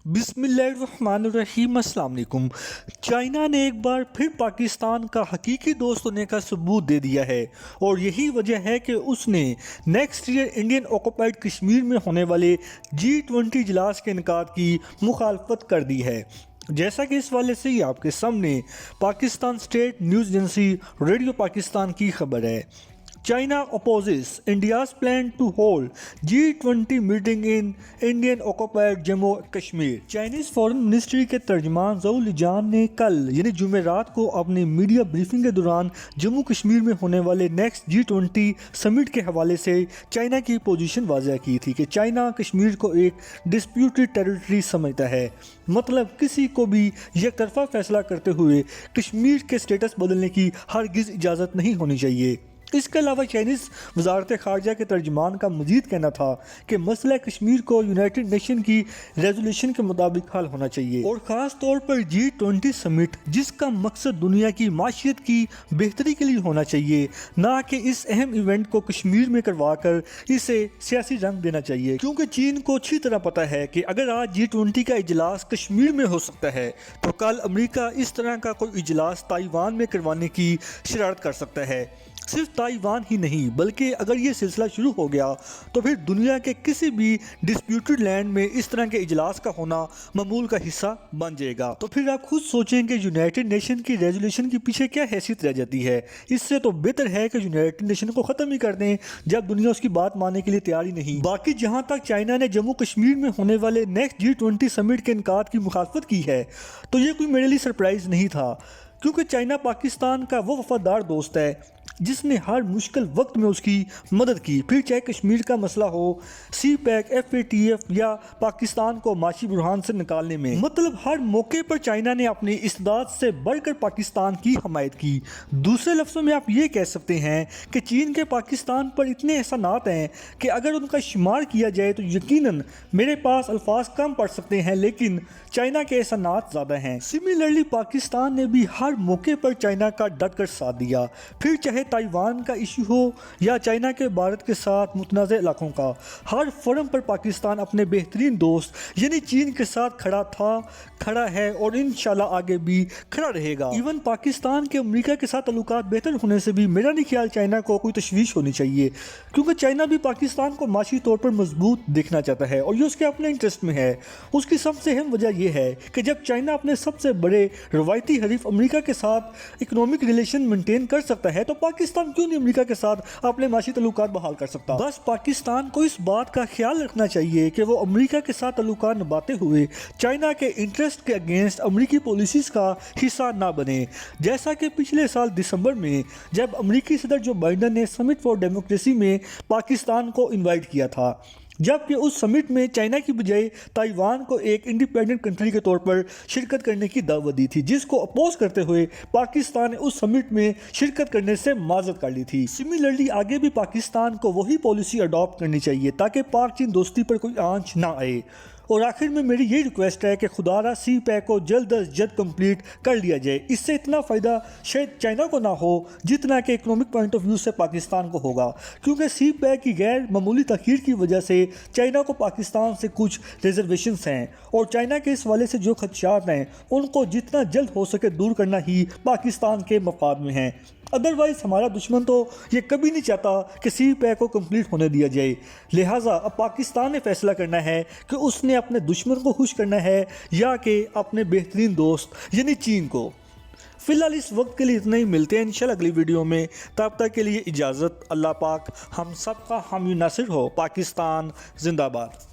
بسم اللہ الرحمن الرحیم۔ السلام علیکم۔ چائنا نے ایک بار پھر پاکستان کا حقیقی دوست ہونے کا ثبوت دے دیا ہے، اور یہی وجہ ہے کہ اس نے next year Indian occupied Kashmir میں ہونے والے G20 اجلاس کے انعقاد کی مخالفت کر دی ہے۔ جیسا کہ اس والے سے ہی آپ کے سامنے Pakistan state news agency radio Pakistan کی خبر ہے۔ China opposes India's plan to hold G20 meeting in Indian occupied Jammu Kashmir۔ Chinese foreign ministry کے ترجمان ظہور لجان نے کل یعنی جمعرات کو اپنی میڈیا بریفنگ کے دوران جموں کشمیر میں ہونے والے نیکسٹ G20 سمٹ کے حوالے سے چائنا کی پوزیشن واضح کی تھی کہ چائنا کشمیر کو ایک ڈسپیوٹڈ ٹیریٹری سمجھتا ہے، مطلب کسی کو بھی یک طرفہ فیصلہ کرتے ہوئے کشمیر کے سٹیٹس بدلنے کی ہرگز اجازت نہیں ہونی چاہیے۔ اس کے علاوہ چائنیز وزارت خارجہ کے ترجمان کا مزید کہنا تھا کہ مسئلہ کشمیر کو یونائٹڈ نیشن کی ریزولوشن کے مطابق حل ہونا چاہیے، اور خاص طور پر G20 سمٹ جس کا مقصد دنیا کی معیشت کی بہتری کے لیے ہونا چاہیے، نہ کہ اس اہم ایونٹ کو کشمیر میں کروا کر اسے سیاسی رنگ دینا چاہیے، کیونکہ چین کو اچھی طرح پتہ ہے کہ اگر آج G20 کا اجلاس کشمیر میں ہو سکتا ہے تو کل امریکہ اس طرح کا کوئی اجلاس تائیوان میں کروانے کی شرارت کر سکتا ہے۔ صرف تائیوان ہی نہیں بلکہ اگر یہ سلسلہ شروع ہو گیا تو پھر دنیا کے کسی بھی ڈسپیوٹڈ لینڈ میں اس طرح کے اجلاس کا ہونا معمول کا حصہ بن جائے گا۔ تو پھر آپ خود سوچیں کہ یونائٹڈ نیشن کی ریزولوشن کے پیچھے کیا حیثیت رہ جاتی ہے۔ اس سے تو بہتر ہے کہ یونائٹڈ نیشن کو ختم ہی کر دیں جب دنیا اس کی بات ماننے کے لیے تیار ہی نہیں۔ باقی جہاں تک چائنا نے جموں کشمیر میں ہونے والے نیکسٹ G20 سمٹ کے انعقاد کی مخالفت کی ہے تو یہ کوئی میرے لیے سرپرائز نہیں تھا، کیونکہ چائنا پاکستان کا وہ وفادار دوست ہے جس نے ہر مشکل وقت میں اس کی مدد کی، پھر چاہے کشمیر کا مسئلہ ہو، سی پیک، FATF یا پاکستان کو معاشی بحران سے نکالنے میں۔ مطلب ہر موقع پر چائنا نے اپنی استعداد سے بڑھ کر پاکستان کی حمایت کی۔ دوسرے لفظوں میں آپ یہ کہہ سکتے ہیں کہ چین کے پاکستان پر اتنے احسانات ہیں کہ اگر ان کا شمار کیا جائے تو یقیناً میرے پاس الفاظ کم پڑ سکتے ہیں، لیکن چائنا کے احسانات زیادہ ہیں۔ سملرلی پاکستان نے بھی ہر موقع پر چائنا کا ڈٹ کر ساتھ دیا، پھر چاہے تائیوان کا ایشو ہو یا چائنا کے بھارت کے ساتھ متنازع علاقوں کا، ہر فرم پر پاکستان اپنے بہترین دوست یعنی چین کے ساتھ کھڑا تھا، کھڑا ہے اور انشاءاللہ آگے بھی کھڑا رہے گا۔ ایون پاکستان کے امریکہ کے ساتھ تعلقات بہتر ہونے سے بھی میرا نہیں خیال چائنا کو کوئی تشویش ہونی چاہیے، کیونکہ چائنا بھی پاکستان کو معاشی طور پر مضبوط دیکھنا چاہتا ہے اور یہ اس کے اپنے انٹرسٹ میں ہے۔ اس کی سب سے اہم وجہ یہ ہے کہ جب چائنا اپنے سب سے بڑے روایتی حریف امریکہ کے ساتھ اکنامک ریلیشن مینٹین کر سکتا ہے تو پاکستان کیوں نہیں امریکہ کے ساتھ اپنے معاشی تعلقات بحال کر سکتا؟ بس پاکستان کو اس بات کا خیال رکھنا چاہیے کہ وہ امریکہ کے ساتھ تعلقات نبھاتے ہوئے چائنا کے انٹرسٹ کے اگینسٹ امریکی پالیسیز کا حصہ نہ بنے، جیسا کہ پچھلے سال دسمبر میں جب امریکی صدر جو بائیڈن نے سمٹ فار ڈیموکریسی میں پاکستان کو انوائٹ کیا تھا، جبکہ اس سمٹ میں چائنا کی بجائے تائیوان کو ایک انڈیپینڈنٹ کنٹری کے طور پر شرکت کرنے کی دعوت دی تھی، جس کو اپوز کرتے ہوئے پاکستان نے اس سمٹ میں شرکت کرنے سے معذرت کر لی تھی۔ سملرلی آگے بھی پاکستان کو وہی پالیسی اڈاپٹ کرنی چاہیے تاکہ پاک چین دوستی پر کوئی آنچ نہ آئے۔ اور آخر میں میری یہ ریکویسٹ ہے کہ خدا را سی پیک کو جلد از جلد کمپلیٹ کر لیا جائے۔ اس سے اتنا فائدہ شاید چائنا کو نہ ہو جتنا کہ اکنامک پوائنٹ آف ویو سے پاکستان کو ہوگا، کیونکہ سی پیک کی غیر معمولی تاخیر کی وجہ سے چائنا کو پاکستان سے کچھ ریزرویشنز ہیں، اور چائنا کے اس والے سے جو خدشات ہیں ان کو جتنا جلد ہو سکے دور کرنا ہی پاکستان کے مفاد میں ہیں۔ ادروائز ہمارا دشمن تو یہ کبھی نہیں چاہتا کہ سی پیک کو کمپلیٹ ہونے دیا جائے، لہٰذا اب پاکستان نے فیصلہ کرنا ہے کہ اس نے اپنے دشمن کو خوش کرنا ہے یا کہ اپنے بہترین دوست یعنی چین کو۔ فی الحال اس وقت کے لیے اتنا ہی، ملتے ہیں انشاءاللہ اگلی ویڈیو میں، تب تک کے لیے اجازت۔ اللہ پاک ہم سب کا حامی ناصر ہو۔ پاکستان زندہ باد۔